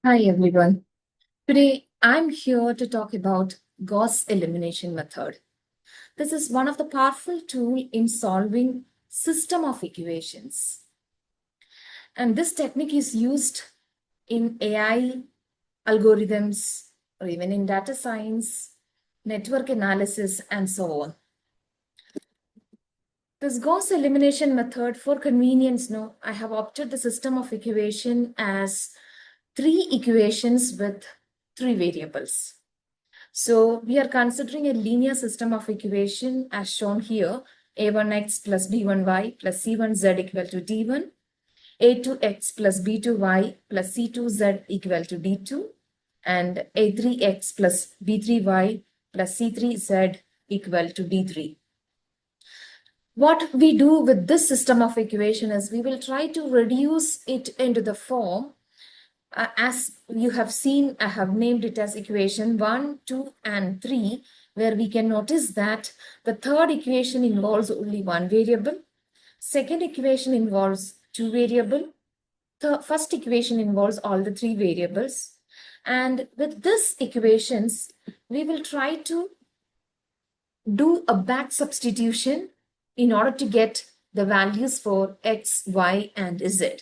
Hi everyone. Today I'm here to talk about Gauss elimination method. This is one of the powerful tool in solving system of equations. And this technique is used in AI algorithms or even in data science, network analysis, and so on. This Gauss elimination method, for convenience, I have opted the system of equation as three equations with three variables. So we are considering a linear system of equation as shown here, a1x plus b1y plus c1z equal to d1, a2x plus b2y plus c2z equal to d2, and a3x plus b3y plus c3z equal to d3. What we do with this system of equation is we will try to reduce it into the form as you have seen. I have named it as equation 1, 2, and 3, where we can notice that the third equation involves only one variable. Second equation involves two variables. The first equation involves all the three variables. And with this equations, we will try to do a back substitution in order to get the values for x, y, and z.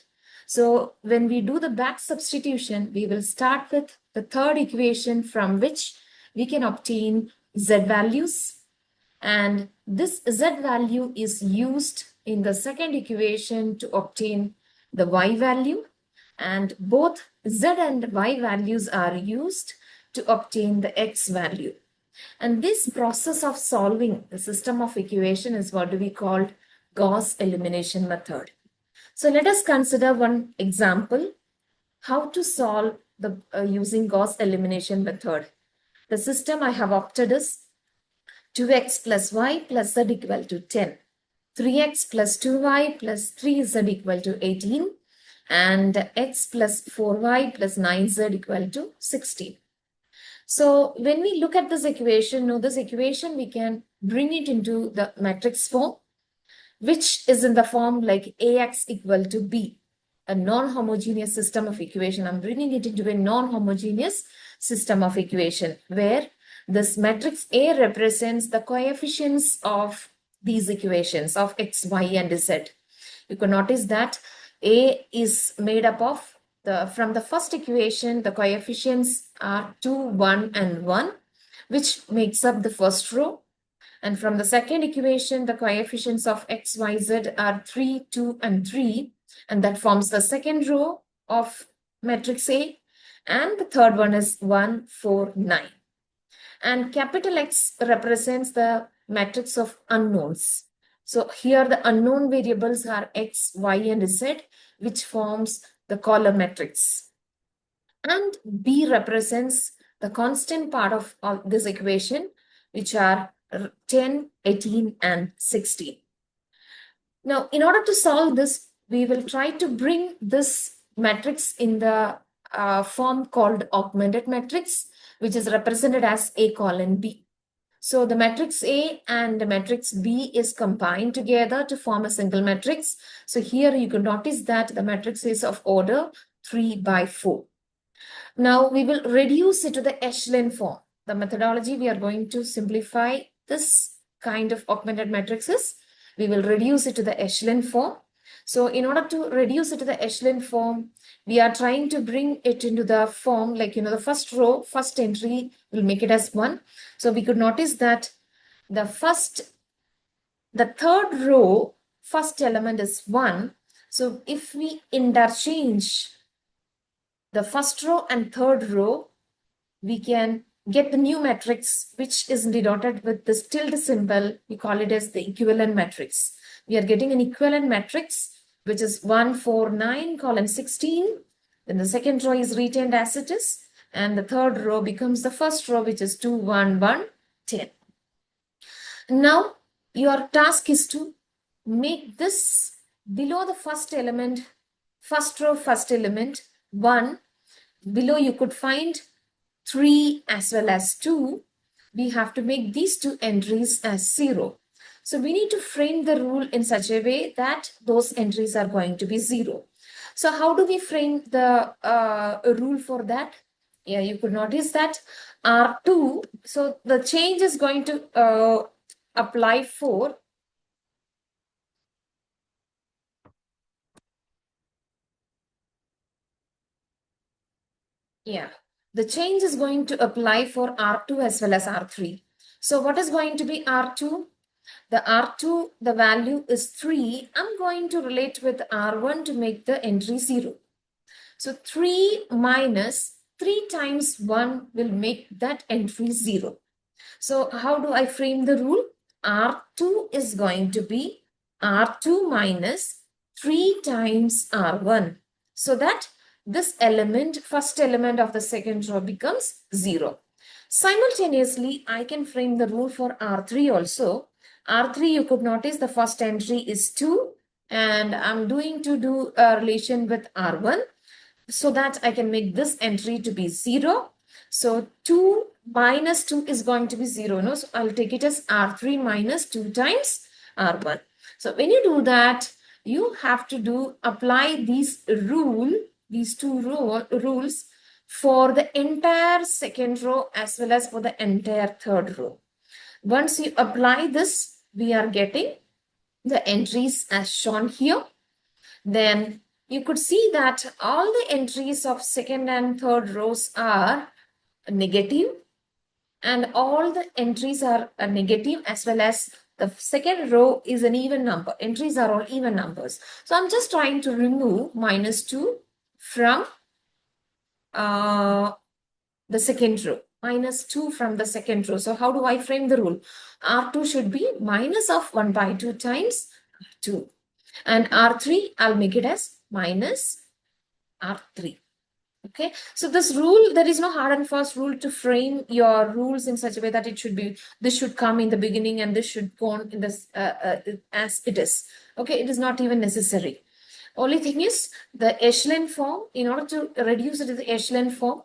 So when we do the back substitution, we will start with the third equation from which we can obtain z values. And this z value is used in the second equation to obtain the y value. And both z and y values are used to obtain the x value. And this process of solving the system of equation is what we call Gauss elimination method. So let us consider one example, how to solve the using Gauss elimination method. The system I have opted is 2x plus y plus z equal to 10, 3x plus 2y plus 3z equal to 18, and x plus 4y plus 9z equal to 16. So when we look at this equation, we can bring it into the matrix form, which is in the form like ax equal to b, a non-homogeneous system of equation. I'm bringing it into a non-homogeneous system of equation where this matrix A represents the coefficients of these equations of x, y, and z. You can notice that A is made up of from the first equation, the coefficients are 2, 1, and 1, which makes up the first row. And from the second equation, the coefficients of x, y, z are 3, 2, and 3, and that forms the second row of matrix A. And the third one is 1, 4, 9. And capital X represents the matrix of unknowns. So here the unknown variables are x, y, and z, which forms the column matrix. And B represents the constant part of this equation, which are 10, 18, and 16. Now, in order to solve this, we will try to bring this matrix in the form called augmented matrix, which is represented as A colon B. So the matrix A and the matrix B is combined together to form a single matrix. So here you can notice that the matrix is of order 3 by 4. Now we will reduce it to the echelon form. The methodology we are going to simplify this kind of augmented matrices. We will reduce it to the echelon form. So in order to reduce it to the echelon form, we are trying to bring it into the form like, the first row, first entry, will make it as 1. So we could notice that the third row, first element is 1. So if we interchange the first row and third row, we can get the new matrix, which is denoted with this tilde symbol. We call it as the equivalent matrix. We are getting an equivalent matrix, which is 1, 4, 9, column 16. Then the second row is retained as it is. And the third row becomes the first row, which is 2, 1, 1, 10. Now, your task is to make this below the first element, first row, first element, 1. Below you could find 3 as well as 2. We have to make these two entries as 0. So we need to frame the rule in such a way that those entries are going to be 0. So how do we frame the rule for that? Yeah, you could notice that R2, so the change is going to apply for the change is going to apply for R2 as well as R3. So what is going to be R2? The R2, the value is 3. I'm going to relate with R1 to make the entry 0. So 3 minus 3 times 1 will make that entry 0. So how do I frame the rule? R2 is going to be R2 minus 3 times R1. So that this element, first element of the second row becomes 0. Simultaneously, I can frame the rule for R3 also. R3, you could notice the first entry is 2 and I'm doing to do a relation with R1 so that I can make this entry to be 0. So 2 minus 2 is going to be 0. No? So I'll take it as R3 minus 2 times R1. So when you do that, you have to apply these two rules for the entire second row as well as for the entire third row. Once you apply this, we are getting the entries as shown here. Then you could see that all the entries of second and third rows are negative and all the entries are negative as well as the second row is an even number. Entries are all even numbers. So I'm just trying to remove minus 2 from the second row. Minus 2 from the second row. So how do I frame the rule? R2 should be minus of 1 by 2 times R2. And R3, I'll make it as minus R3. Okay, so this rule, there is no hard and fast rule to frame your rules in such a way that it should be, this should come in the beginning and this should go on in this as it is. Okay, it is not even necessary. Only thing is the echelon form, in order to reduce it to the echelon form,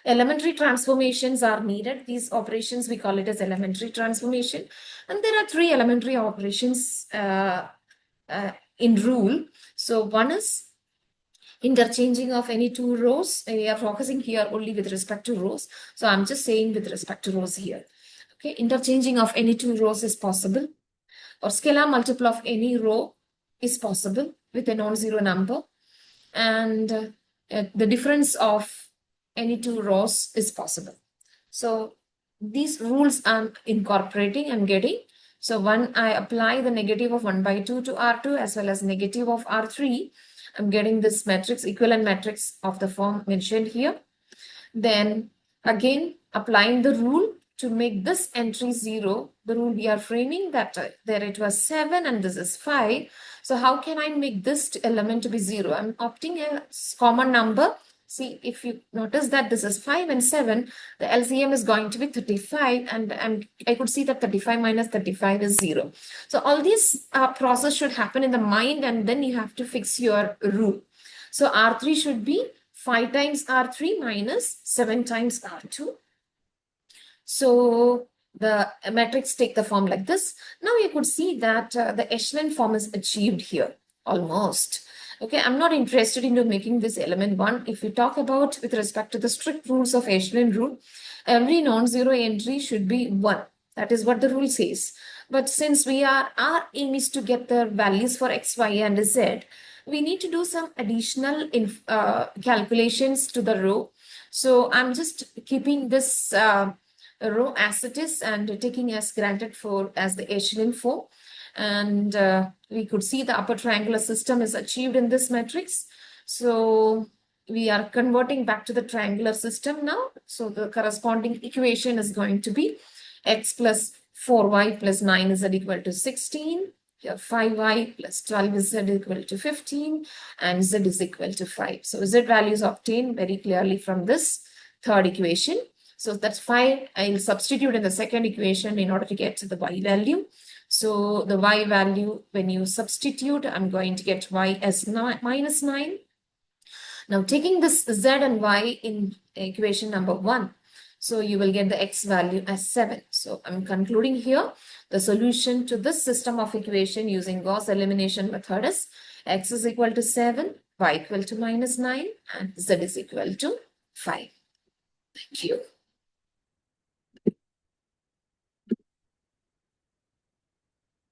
elementary transformations are needed. These operations, we call it as elementary transformation. And there are 3 elementary operations in rule. So one is interchanging of any 2 rows. We are focusing here only with respect to rows. So I'm just saying with respect to rows here. Okay, interchanging of any 2 rows is possible, or scalar multiple of any row is possible with a non-zero number, and the difference of any 2 rows is possible. So these rules I'm incorporating and getting. So when I apply the negative of 1 by 2 to R2 as well as negative of R3, I'm getting this matrix, equivalent matrix of the form mentioned here. Then again, applying the rule to make this entry 0, the rule we are framing that there it was 7 and this is 5. So how can I make this element to be 0? I'm opting a common number. See, if you notice that this is 5 and 7, the LCM is going to be 35, and I could see that 35 minus 35 is 0. So all these process should happen in the mind, and then you have to fix your rule. So R3 should be 5 times R3 minus 7 times R2. So the matrix take the form like this. Now you could see that the echelon form is achieved here, almost. Okay, I'm not interested into making this element 1. If we talk about with respect to the strict rules of echelon rule, every non-zero entry should be 1. That is what the rule says. But since our aim is to get the values for x, y, and z, we need to do some additional calculations to the row. So I'm just keeping this row as it is and taking as granted for as the echelon form. And we could see the upper triangular system is achieved in this matrix. So we are converting back to the triangular system now. So the corresponding equation is going to be x plus 4y plus 9z equal to 16. Here 5y plus 12z equal to 15 and z is equal to 5. So z value is obtained very clearly from this third equation. So that's 5. I'll substitute in the second equation in order to get to the y value. So the y value, when you substitute, I'm going to get y as minus 9. Now taking this z and y in equation number 1, so you will get the x value as 7. So I'm concluding here the solution to this system of equation using Gauss elimination method is x is equal to 7, y equal to -9 and z is equal to 5. Thank you.